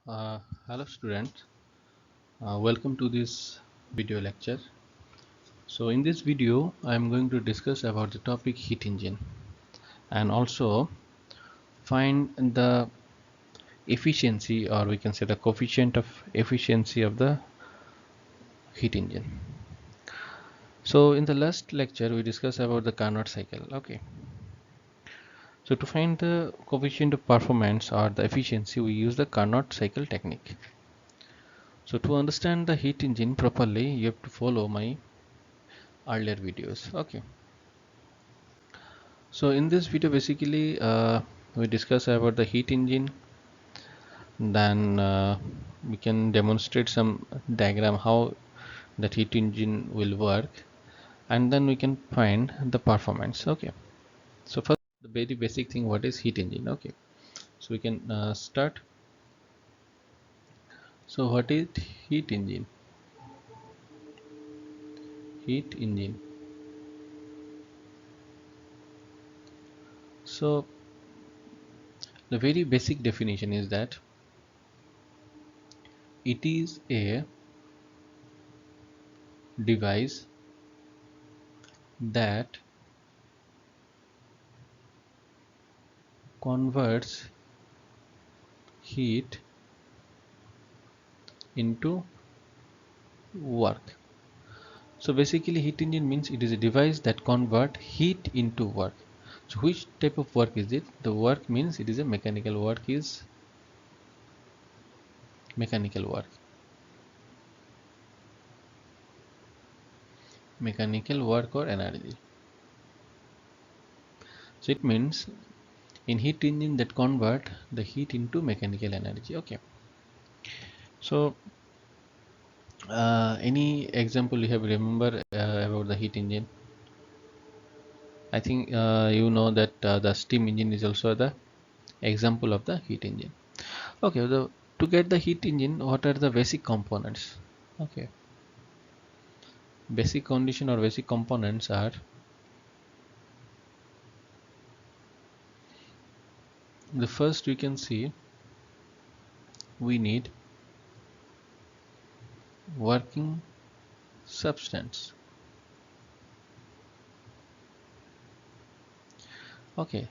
Uh, Hello students, welcome to this video lecture. So in this video I am going to discuss about the topic heat engine and also find the efficiency, or we can say the coefficient of efficiency of the heat engine. So in the last lecture we discussed about the Carnot cycle. Okay, so to find the coefficient of performance or the efficiency we use the Carnot cycle technique. So to understand the heat engine properly you have to follow my earlier videos. Okay, so in this video basically we discuss about the heat engine, then we can demonstrate some diagram how that heat engine will work, and then we can find the performance. Okay, so first the very basic thing, what is heat engine? Okay, so we can start. So what is heat engine? Heat engine, so the very basic definition is that it is a device that converts heat into work. So basically heat engine means it is a device that convert heat into work. So which type of work is it? The work means it is a mechanical work, is mechanical work. Mechanical work or energy. So it means in heat engine that convert the heat into mechanical energy. Okay. So any example you have remember about the heat engine? I think you know that the steam engine is also the example of the heat engine. Okay, to get the heat engine, what are the basic components? Okay, basic condition or basic components are the first we can see we need working substance. Okay,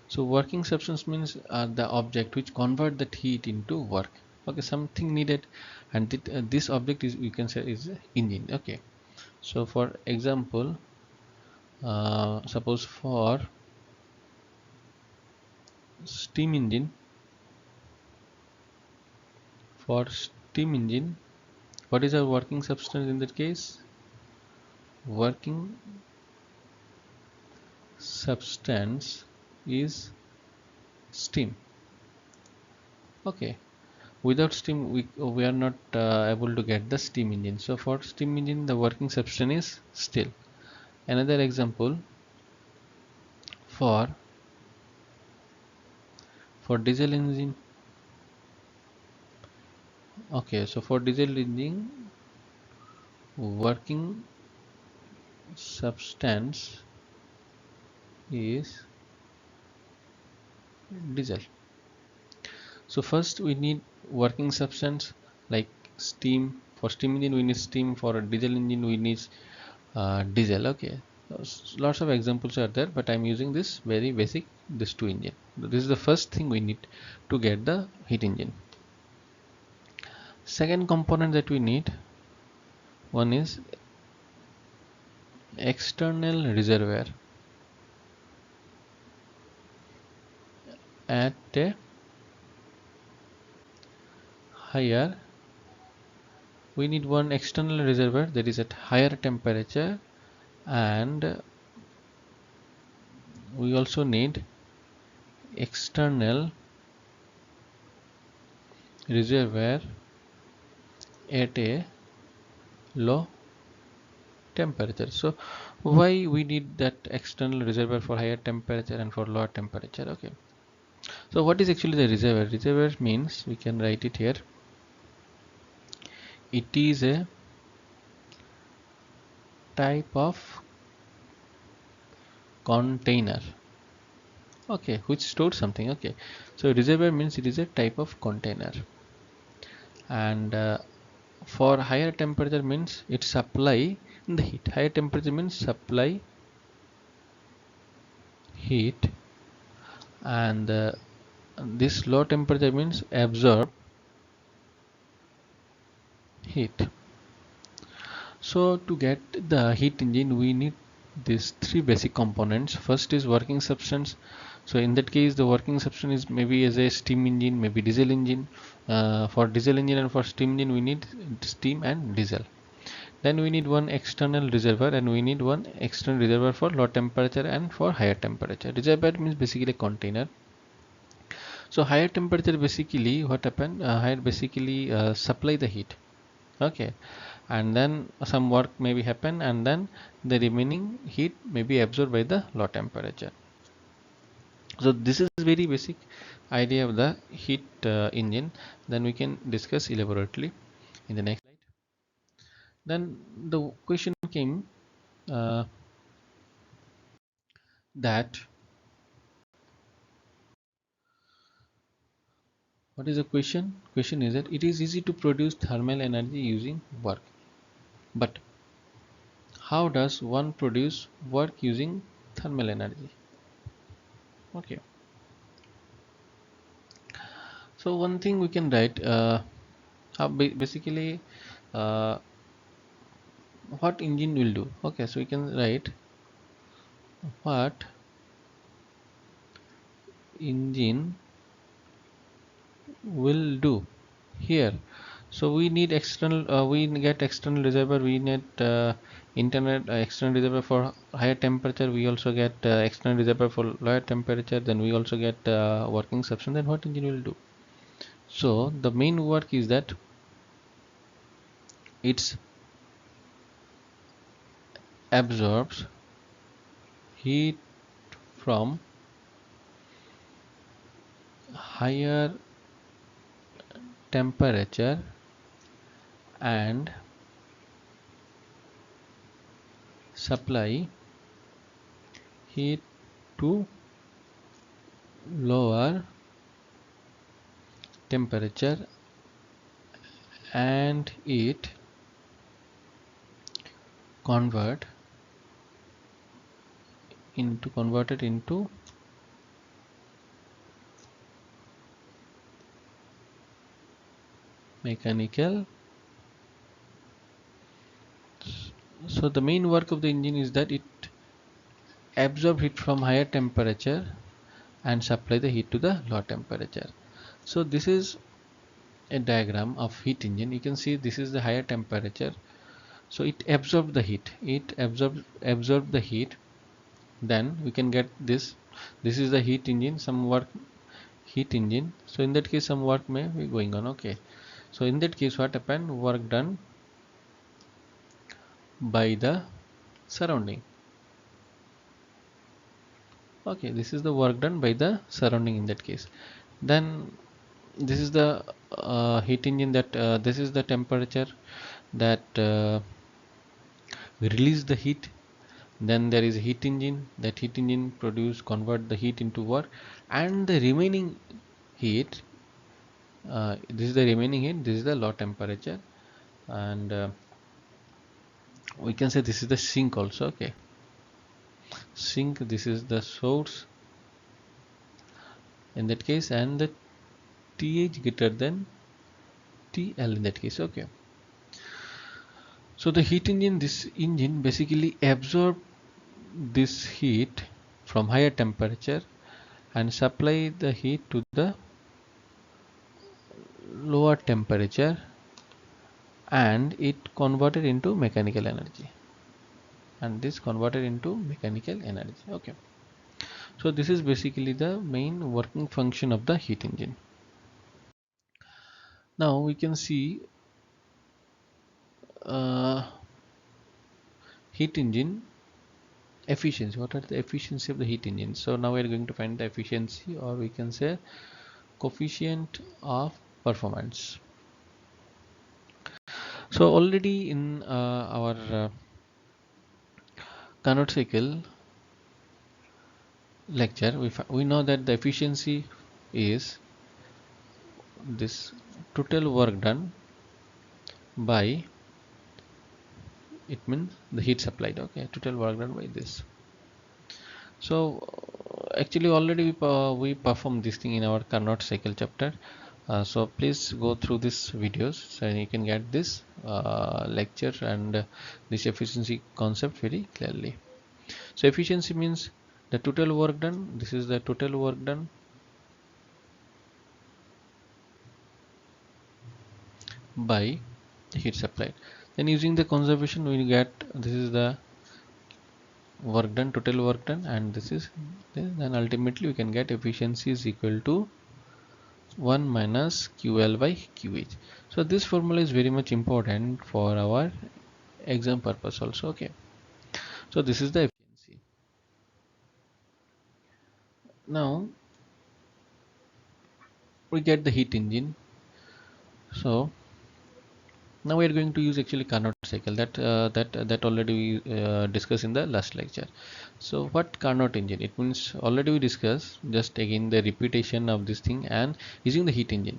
so working substance means the object which convert that heat into work. Okay, something needed, and this object is, we can say, is engine. Okay, so for example, suppose for steam engine, what is our working substance in that case? Working substance is steam. Okay, without steam we are not able to get the steam engine. So for steam engine the working substance is still. Another example, for diesel engine. Okay, so for diesel engine working substance is diesel. So first we need working substance like steam. For steam engine we need steam, for a diesel engine we need diesel. Okay, lots of examples are there, but I'm using this very basic, this two engine. This is the first thing we need to get the heat engine. Second component that we need, one is external reservoir. At a higher, we need one external reservoir that is at higher temperature, and we also need external reservoir at a low temperature. So why we need that external reservoir for higher temperature and for lower temperature? Okay, so what is actually the reservoir? Reservoir means, we can write it here, it is a type of container. okay, which stores something. Okay, so reservoir means it is a type of container, and for higher temperature means it supply the heat. Higher temperature means supply heat, and this low temperature means absorb heat. So to get the heat engine we need these three basic components. First is working substance. So in that case the working substance is maybe as a steam engine, maybe diesel engine. For diesel engine and for steam engine we need steam and diesel. Then we need one external reservoir, and we need one external reservoir for low temperature and for higher temperature. Reservoir means basically a container. So higher temperature basically what happen, higher basically supply the heat. Okay, and then some work maybe happen, and then the remaining heat may be absorbed by the low temperature. So this is very basic idea of the heat engine. Then we can discuss elaborately in the next slide. Then the question came uh, that what is the question? Question is that it is easy to produce thermal energy using work, but how does one produce work using thermal energy? Okay, so one thing we can write, basically uh, what engine will do. Okay, so we can write what engine will do here. So we need external, we get external reservoir, we need internet external reservoir for higher temperature, we also get external reservoir for lower temperature, then we also get working substance. Then what engine will do? So the main work is that it absorbs heat from higher temperature and supply heat to lower temperature, and it convert converted into mechanical. So the main work of the engine is that it absorb heat from higher temperature and supply the heat to the low temperature. So this is a diagram of heat engine. You can see this is the higher temperature, so it absorbs the heat, it absorb the heat. Then we can get this is the heat engine, some work heat engine. So in that case some work may be going on. Okay, so in that case what happened, work done by the surrounding. Okay, this is the work done by the surrounding in that case. Then this is the heat engine, that this is the temperature that release the heat. Then there is a heat engine, that heat engine produce convert the heat into work, and the remaining heat, this is the remaining heat, this is the low temperature, and we can say this is the sink also. Okay, sink, this is the source in that case, and the TH greater than TL in that case. Okay, so the heat engine, this engine basically absorb this heat from higher temperature and supply the heat to the lower temperature, and it converted into mechanical energy, and this converted into mechanical energy. Okay, so this is basically the main working function of the heat engine. Now we can see uh, heat engine efficiency. What are the efficiency of the heat engine? So now we are going to find the efficiency, or we can say coefficient of performance. So already in our Carnot cycle, lecture, we know that the efficiency is this total work done by, it means the heat supplied. Okay, total work done by this. So actually already we performed this thing in our Carnot cycle chapter. So please go through these videos so you can get this lecture and this efficiency concept very clearly. So efficiency means the total work done. This is the total work done by heat supplied. Then using the conservation we get, this is the work done, total work done, and this is this. Then ultimately we can get efficiency is equal to 1 minus QL by QH. So this formula is very much important for our exam purpose also. Okay, so this is the efficiency. Now we get the heat engine. So now we are going to use actually Carnot cycle that already we discussed in the last lecture. So what Carnot engine? It means already we discussed, just again the repetition of this thing and using the heat engine.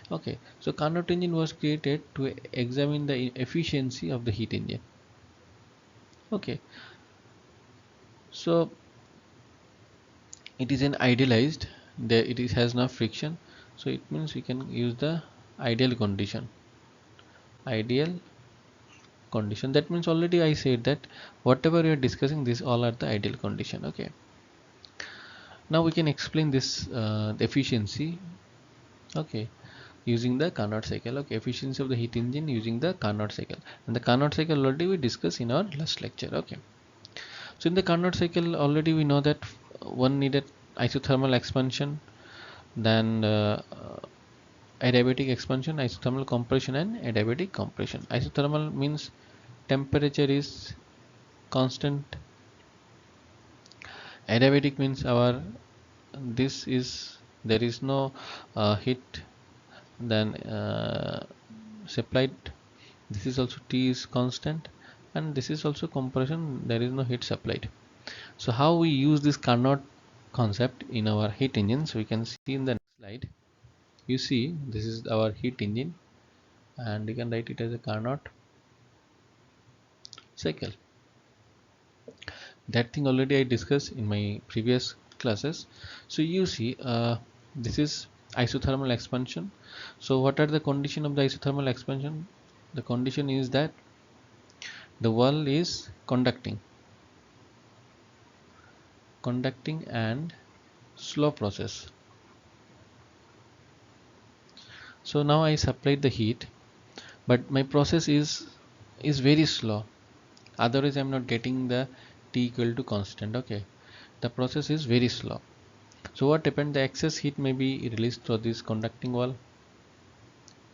Okay, so Carnot engine was created to examine the efficiency of the heat engine. Okay, so it is an idealized, there it is has no friction, so it means we can use the ideal condition. Ideal condition, that means already I said that whatever we are discussing, these all are the ideal condition. Okay, now we can explain this the efficiency. Okay, using the Carnot cycle. Okay, efficiency of the heat engine using the Carnot cycle, and the Carnot cycle already we discussed in our last lecture. Okay, so in the Carnot cycle already we know that one needed isothermal expansion, then adiabatic expansion, isothermal compression, and adiabatic compression. Isothermal means temperature is constant. Adiabatic means our this is there is no heat then supplied. This is also T is constant, and this is also compression, there is no heat supplied. So how we use this Carnot concept in our heat engine? So we can see in the next slide. You see this is our heat engine and you can write it as a Carnot cycle. That thing already I discussed in my previous classes. So you see this is isothermal expansion. So what are the condition of the isothermal expansion? The condition is that the wall is conducting and slow process. So now I supplied the heat, but my process is very slow, otherwise I'm not getting the T equal to constant. Okay, the process is very slow. So what happened, the excess heat may be released through this conducting wall.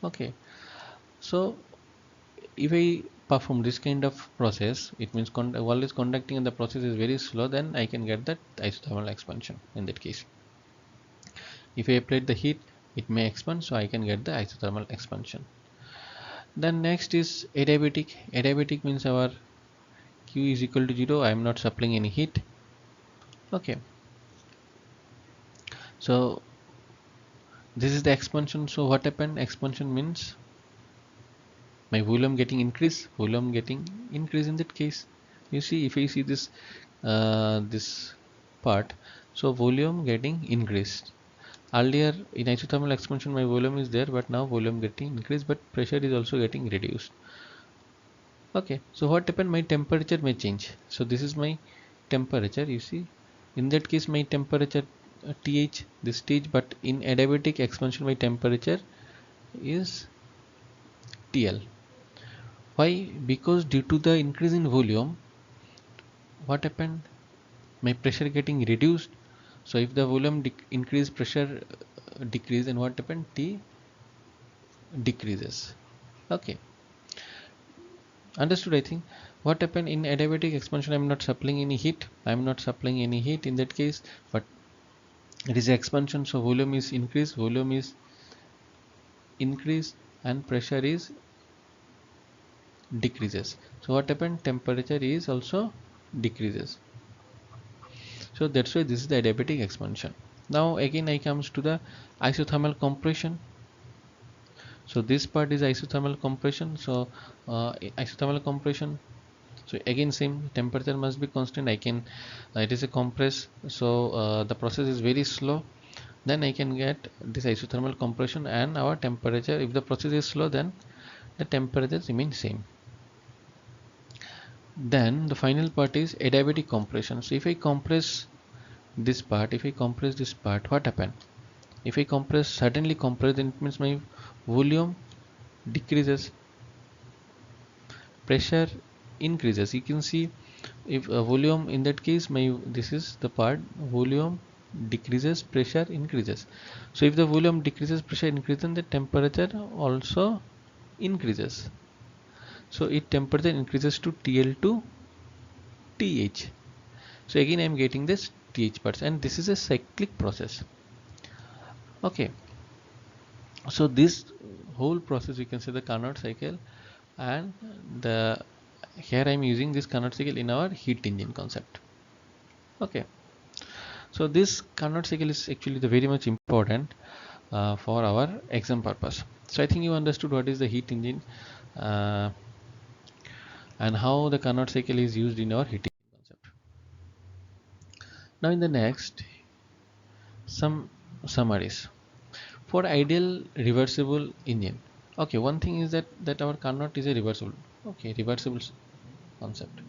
Okay, so if I perform this kind of process, it means wall is conducting and the process is very slow, then I can get that isothermal expansion in that case. If I applied the heat, it may expand, so I can get the isothermal expansion. Then next is adiabatic. Adiabatic means our Q is equal to 0. I am not supplying any heat. Okay, so this is the expansion. So what happened? Expansion means my volume getting increase, in that case. You see, if I see this this part, so volume getting increased. Earlier in isothermal expansion my volume is there, but now volume getting increased, but pressure is also getting reduced. Okay, so what happened, my temperature may change. So this is my temperature. You see, in that case my temperature TH this stage, but in adiabatic expansion my temperature is TL. Why? Because due to the increase in volume, what happened, my pressure getting reduced. So if the volume increase, pressure decrease, and what happened, T decreases. Okay, understood I think. What happened in adiabatic expansion, I'm not supplying any heat, in that case, but it is expansion, so volume is increased and pressure is decreases. So what happened, temperature is also decreases. So that's why this is the adiabatic expansion. Now again I comes to the isothermal compression. So this part is isothermal compression. So isothermal compression, so again same, temperature must be constant. I can it is a compress, so the process is very slow. Then I can get this isothermal compression, and our temperature, if the process is slow, then the temperature remains same. Then the final part is adiabatic compression. So if I compress this part, what happen? If I compress, suddenly compress, then it means my volume decreases, pressure increases. You can see, if volume, in that case my, this is the part, volume decreases, pressure increases. So if the volume decreases, pressure increases, then the temperature also increases. So it temperature increases to TL to TH. So again I am getting this TH parts, and this is a cyclic process. Okay, so this whole process, you can say the Carnot cycle, and the, here I am using this Carnot cycle in our heat engine concept. Okay, so this Carnot cycle is actually the very much important for our exam purpose. So I think you understood what is the heat engine uh, and how the Carnot cycle is used in our heat engine concept. Now in the next, some summaries for ideal reversible engine. Okay, one thing is that our Carnot is a reversible. Okay, reversible concept.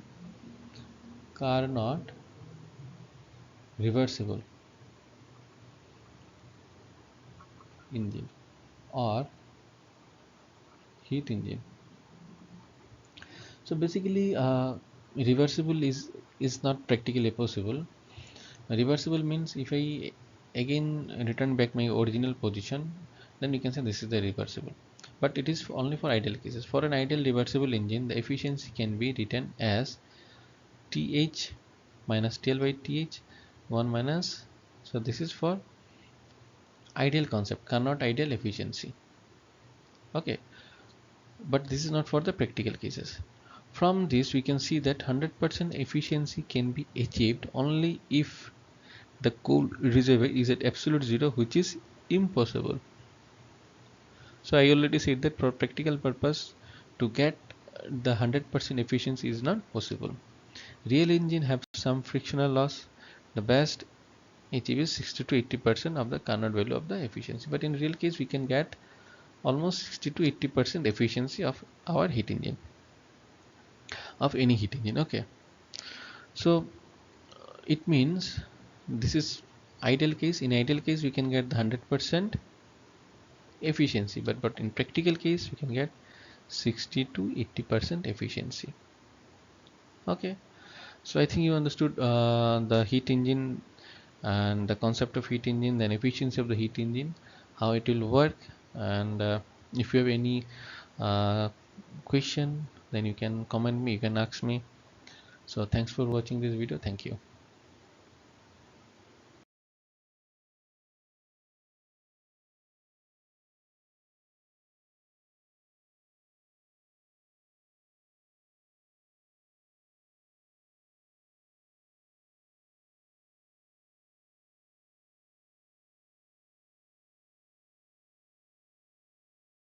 Carnot reversible engine or heat engine. So basically, reversible is not practically possible. Reversible means if I again return back my original position, then we can say this is the reversible. But it is only for ideal cases. For an ideal reversible engine, the efficiency can be written as TH minus TL by TH 1 minus. So this is for ideal concept, Carnot ideal efficiency. Okay, but this is not for the practical cases. From this we can see that 100% efficiency can be achieved only if the coal reservoir is at absolute zero, which is impossible. So I already said that for practical purpose, to get the 100% efficiency is not possible. Real engine have some frictional loss. The best achieve is 60 to 80% of the Carnot value of the efficiency, but in real case we can get almost 60 to 80% efficiency of our heat engine, of any heat engine. Okay, so it means this is ideal case. In ideal case we can get the 100% efficiency, but in practical case we can get 60 to 80% efficiency. Okay, so I think you understood the heat engine and the concept of heat engine, then efficiency of the heat engine, how it will work, and if you have any uh, question, then you can comment me, you can ask me. So thanks for watching this video. Thank you.